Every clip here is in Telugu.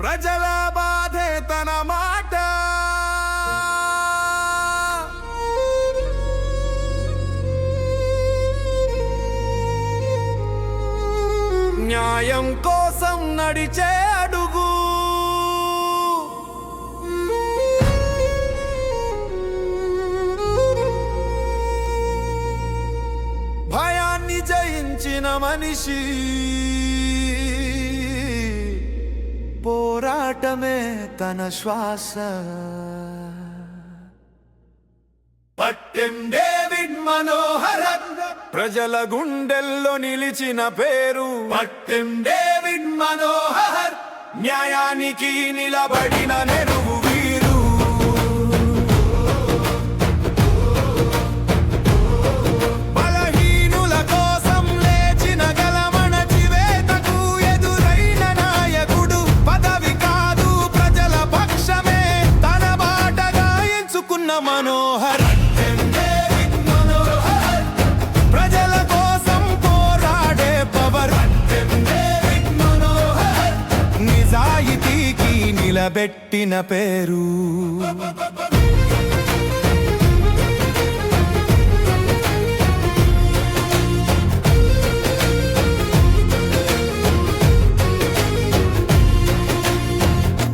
ప్రజల బాధే తన మాట, న్యాయం కోసం నడిచే అడుగు, భయాన్ని జయించిన మనిషి, పోరాటమే తన శ్వాస. పట్టెం డేవిడ్ మనోహరన్, ప్రజల గుండెల్లో నిలిచిన పేరు. పట్టెం డేవిడ్ మనోహర్, న్యాయానికి నిలబడిన నెరువు వీరు. బలహీనుల కోసం లేచిన గలమణ చివేతకు ఎదురైన నాయకుడు. పదవి కాదు ప్రజల పక్షమే తన బాటగా ఎంచుకున్న మనోహర్. ప్రజల కోసం పోరాడే పవర్, నిజాయితీకి నిలబెట్టిన పేరు.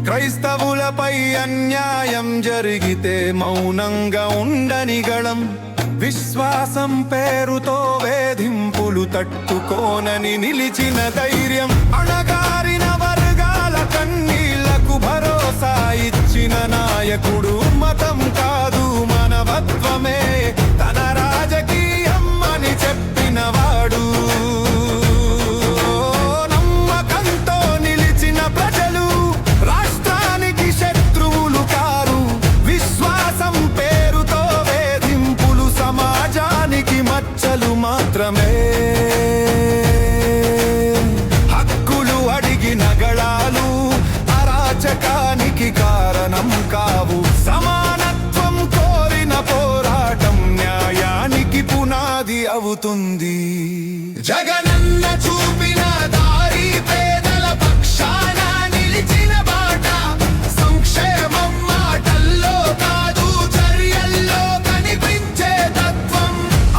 క్రైస్తవులపై అన్యాయం జరిగితే మౌనంగా ఉండని గళం, విశ్వాసం పేరుతో వేధింపులు తట్టుకోనని నిలిచిన ధైర్యం, అణగారిన వర్గాల కన్నీళ్లకు భరోసా ఇచ్చిన నాయకుడు. మతం కాదు మానవత్వమే తన రాజకీయం అని చెప్పినవాడు. నమ్మకంతో నిలిచిన ప్రజలు రాష్ట్రానికి శత్రువులు కారు. విశ్వాసం పేరుతో వేధింపులు సమాజానికి మచ్చలు మాత్రమే. హక్కులు అడిగిన గళాలు అరాచకానికి కారణం కావు. సమానత్వం కోరిన పోరాటం న్యాయానికి పునాది అవుతుంది. జగనన్న చూపిన దారి, పేదల పక్షాన నిలిచిన బాట. సంక్షేమం మాటల్లో కాదు చర్యల్లో కనిపించే తత్వం.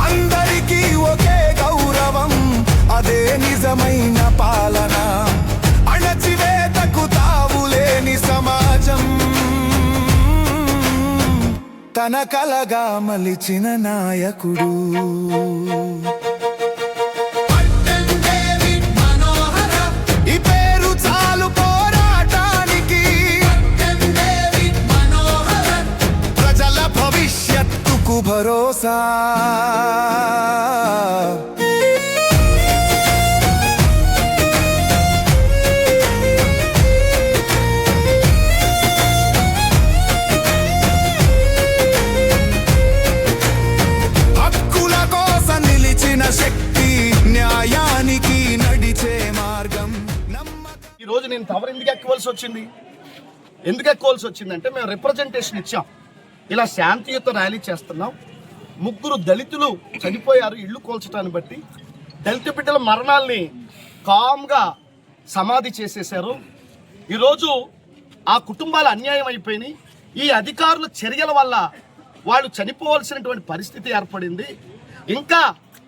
అందరికీ ఒకే గౌరవం, అదే నిజమైన పాలన. అణచివేతకు తావులేని సమాజం, తన కలగా మలిచిన నాయకుడు. ఈ పేరు చాలు పోరాటానికి, ప్రజల భవిష్యత్తుకు భరోసా. హక్కుల కోసం నిలిచిన శక్తి, న్యాయానికి నడిచే మార్గం. ఈరోజు నేను టవర్ ఎందుకు ఎక్కవలసి వచ్చిందంటే మేము రిప్రజెంటేషన్ ఇచ్చాం. ఇలా శాంతియుత ర్యాలీ చేస్తున్నాం. 3 దళితులు చనిపోయారు ఇళ్ళు కూల్చడాన్ని బట్టి. దళిత బిడ్డల మరణాల్ని కామ్గా సమాధి చేసేశారు. ఈరోజు ఆ కుటుంబాలు అన్యాయం అయిపోయినాయి. ఈ అధికారుల చర్యల వల్ల వాళ్ళు చనిపోవాల్సినటువంటి పరిస్థితి ఏర్పడింది. ఇంకా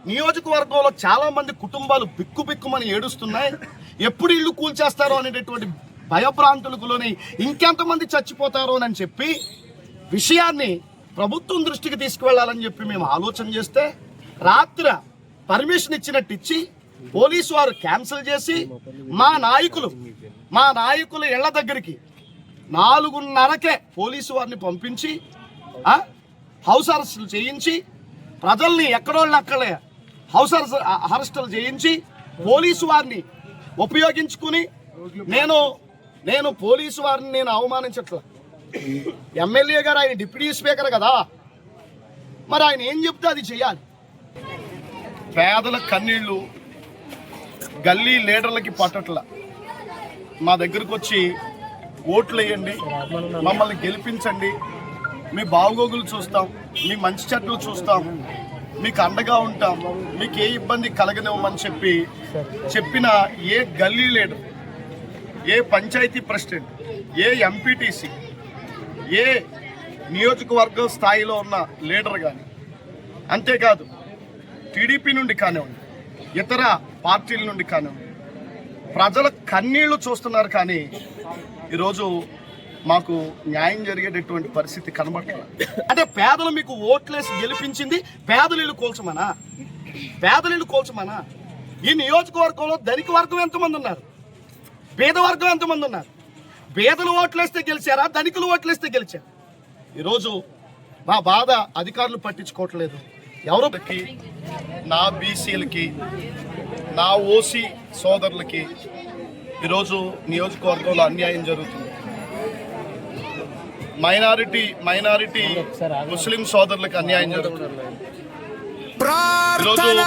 నియోజకవర్గంలో చాలామంది కుటుంబాలు బిక్కుమని ఏడుస్తున్నాయి. ఎప్పుడు ఇళ్ళు కూల్చేస్తారో అనేటటువంటి భయభ్రాంతులకు లోని ఇంకెంతమంది చచ్చిపోతారో అని చెప్పి విషయాన్ని ప్రభుత్వం దృష్టికి తీసుకువెళ్ళాలని చెప్పి మేము ఆలోచన చేస్తే రాత్రి పర్మిషన్ ఇచ్చినట్టు ఇచ్చి పోలీసు వారు క్యాన్సిల్ చేసి మా నాయకులు ఇళ్ల దగ్గరికి 4:30కే పోలీసు వారిని పంపించి హౌస్ అరెస్టులు చేయించి ప్రజల్ని ఎక్కడోళ్ళు అక్కడే హౌస్ అరెస్టులు చేయించి పోలీసు వారిని ఉపయోగించుకుని నేను పోలీసు వారిని నేను అవమానించట్లా. ఎమ్మెల్యే గారు ఆయన డిప్యూటీ స్పీకర్ కదా, మరి ఆయన ఏం చెప్తే అది చేయాలి. పేదల కన్నీళ్ళు గల్లీ లీడర్లకి పట్టట్ల. మా దగ్గరకు వచ్చి ఓట్లు వేయండి, మమ్మల్ని గెలిపించండి, మీ బాగోగులు చూస్తాం, మీ మంచి చెట్లు చూస్తాం, మీకు అండగా ఉంటాం, మీకు ఏ ఇబ్బంది కలగనివ్వమని చెప్పిన ఏ గల్లీ లీడర్ ఏ పంచాయతీ ప్రెసిడెంట్, ఏ ఎంపీటీసీ, ఏ నియోజకవర్గ స్థాయిలో ఉన్న లీడర్ కానీ, అంతేకాదు టీడీపీ నుండి కానివ్వండి, ఇతర పార్టీల నుండి కానివ్వండి, ప్రజల కన్నీళ్లు చూస్తున్నారు. కానీ ఈరోజు మాకు న్యాయం జరిగేటటువంటి పరిస్థితి కనబడలేదు. అంటే పేదలు మీకు ఓట్లేసి గెలిపించింది పేదలీళ్ళు కోల్చమనా? పేదలీళ్ళు కోల్చమనా? ఈ నియోజకవర్గంలో ధనిక వర్గం ఎంతమంది ఉన్నారు? పేద వర్గం ఎంతమంది ఉన్నారు? పేదలు ఓట్లేస్తే గెలిచారా? ధనికులు ఓట్లేస్తే గెలిచారా? ఈరోజు మా బాధ అధికారులు పట్టించుకోవట్లేదు. ఎవరికి నా బీసీలకి, నా ఓసీ సోదరులకి ఈరోజు నియోజకవర్గంలో అన్యాయం జరుగుతుంది. మైనారిటీ ముస్లిం సోదరులకు అన్యాయం జరుగుతుంది. ప్రార్థన